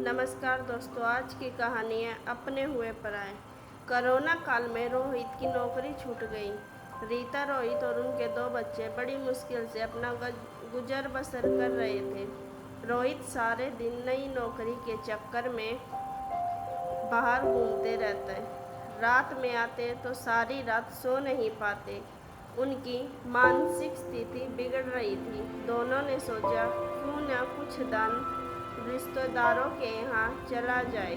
नमस्कार दोस्तों, आज की कहानी है अपने हुए पराए। कोरोना काल में रोहित की नौकरी छूट गई। रीता, रोहित और उनके दो बच्चे बड़ी मुश्किल से अपना गुजर बसर कर रहे थे। रोहित सारे दिन नई नौकरी के चक्कर में बाहर घूमते रहते। रात में आते तो सारी रात सो नहीं पाते। उनकी मानसिक स्थिति बिगड़ रही थी। दोनों ने सोचा क्यों न कुछ दान रिश्तेदारों के यहाँ चला जाए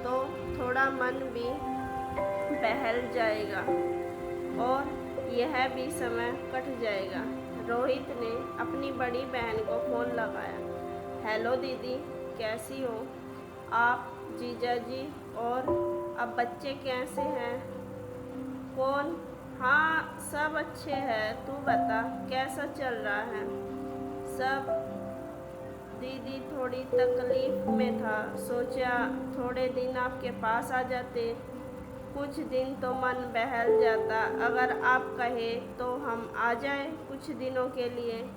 तो थोड़ा मन भी बहल जाएगा और यह भी समय कट जाएगा। रोहित ने अपनी बड़ी बहन को फ़ोन लगाया। हेलो दीदी, कैसी हो आप? जीजा जी और अब बच्चे कैसे हैं? कौन? हाँ, सब अच्छे हैं। तू बता, कैसा चल रहा है सब? दीदी थोड़ी तकलीफ में था, सोचा थोड़े दिन आपके पास आ जाते, कुछ दिन तो मन बहल जाता। अगर आप कहे तो हम आ जाए कुछ दिनों के लिए।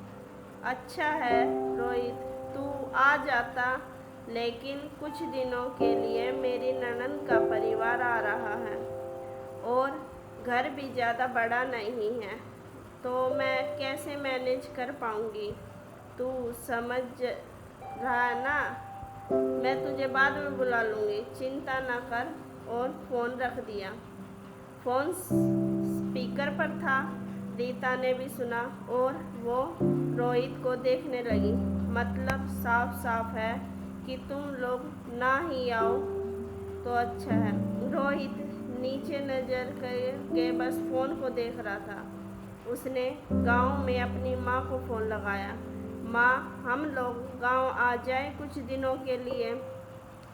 अच्छा है रोहित, तू आ जाता, लेकिन कुछ दिनों के लिए मेरी ननद का परिवार आ रहा है और घर भी ज़्यादा बड़ा नहीं है, तो मैं कैसे मैनेज कर पाऊँगी? तू समझ रहा है ना? मैं तुझे बाद में बुला लूँगी, चिंता ना कर। और फ़ोन रख दिया। फ़ोन स्पीकर पर था। रीता ने भी सुना और वो रोहित को देखने लगी। मतलब साफ साफ है कि तुम लोग ना ही आओ तो अच्छा है। रोहित नीचे नज़र करके बस फ़ोन को देख रहा था। उसने गांव में अपनी माँ को फ़ोन लगाया। माँ, हम लोग गांव आ जाए कुछ दिनों के लिए?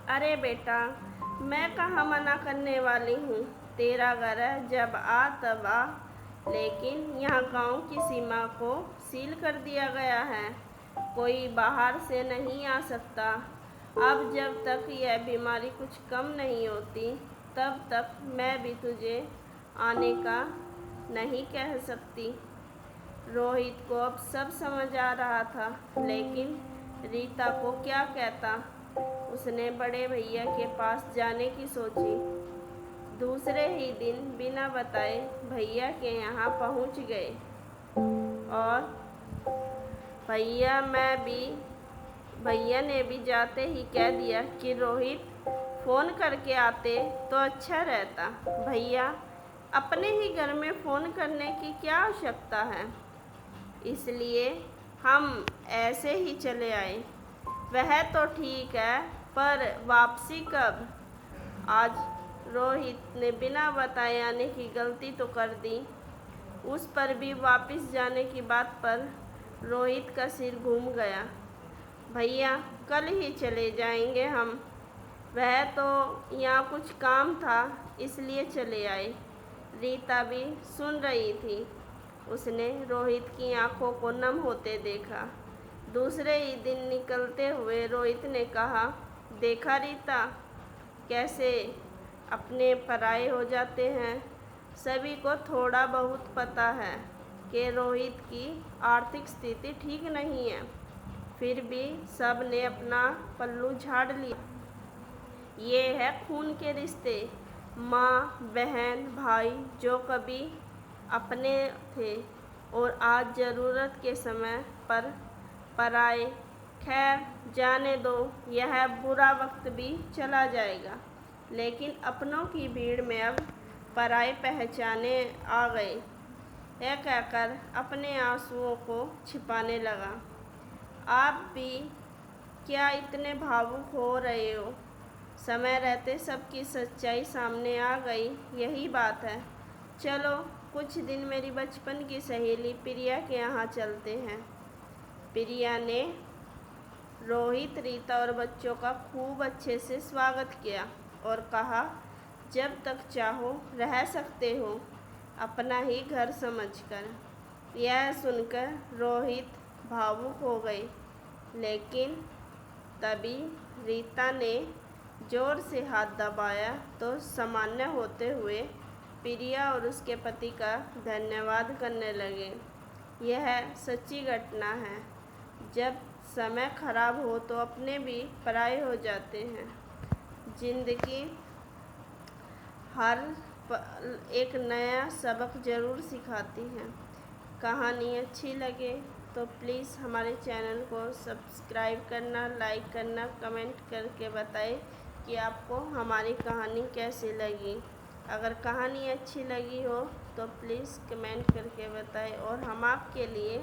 अरे बेटा, मैं कहाँ मना करने वाली हूँ, तेरा घर है, जब आ तब आ। लेकिन यहाँ गांव की सीमा को सील कर दिया गया है, कोई बाहर से नहीं आ सकता। अब जब तक यह बीमारी कुछ कम नहीं होती तब तक मैं भी तुझे आने का नहीं कह सकती। रोहित को अब सब समझ आ रहा था, लेकिन रीता को क्या कहता। उसने बड़े भैया के पास जाने की सोची। दूसरे ही दिन बिना बताए भैया के यहाँ पहुँच गए और भैया ने भी जाते ही कह दिया कि रोहित, फ़ोन करके आते तो अच्छा रहता। भैया, अपने ही घर में फ़ोन करने की क्या आवश्यकता है, इसलिए हम ऐसे ही चले आए। वह तो ठीक है, पर वापसी कब? आज रोहित ने बिना बताए आने की गलती तो कर दी। उस पर भी वापस जाने की बात पर रोहित का सिर घूम गया। भैया, कल ही चले जाएंगे हम। वह तो यहाँ कुछ काम था, इसलिए चले आए। रीता भी सुन रही थी। उसने रोहित की आंखों को नम होते देखा। दूसरे ही दिन निकलते हुए रोहित ने कहा, देखा रीता, कैसे अपने पराये हो जाते हैं। सभी को थोड़ा बहुत पता है कि रोहित की आर्थिक स्थिति ठीक नहीं है, फिर भी सब ने अपना पल्लू झाड़ लिया। ये है खून के रिश्ते, माँ, बहन, भाई, जो कभी अपने थे और आज ज़रूरत के समय पर पराए। खैर, जाने दो, यह बुरा वक्त भी चला जाएगा। लेकिन अपनों की भीड़ में अब पराए पहचाने आ गए। यह कहकर अपने आंसुओं को छिपाने लगा। आप भी क्या इतने भावुक हो रहे हो? समय रहते सबकी सच्चाई सामने आ गई, यही बात है। चलो कुछ दिन मेरी बचपन की सहेली प्रिया के यहाँ चलते हैं। प्रिया ने रोहित, रीता और बच्चों का खूब अच्छे से स्वागत किया और कहा, जब तक चाहो रह सकते हो, अपना ही घर समझकर। यह सुनकर रोहित भावुक हो गए, लेकिन तभी रीता ने जोर से हाथ दबाया तो सामान्य होते हुए प्रिया और उसके पति का धन्यवाद करने लगे। यह सच्ची घटना है। जब समय खराब हो तो अपने भी पराये हो जाते हैं। जिंदगी हर एक नया सबक ज़रूर सिखाती है। कहानी अच्छी लगे तो प्लीज़ हमारे चैनल को सब्सक्राइब करना, लाइक करना, कमेंट करके बताएं कि आपको हमारी कहानी कैसी लगी। अगर कहानी अच्छी लगी हो तो प्लीज़ कमेंट करके बताएं और हम आपके लिए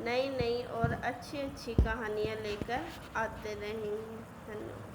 नई नई और अच्छी अच्छी कहानियाँ लेकर आते रहेंगे। धन्यवाद।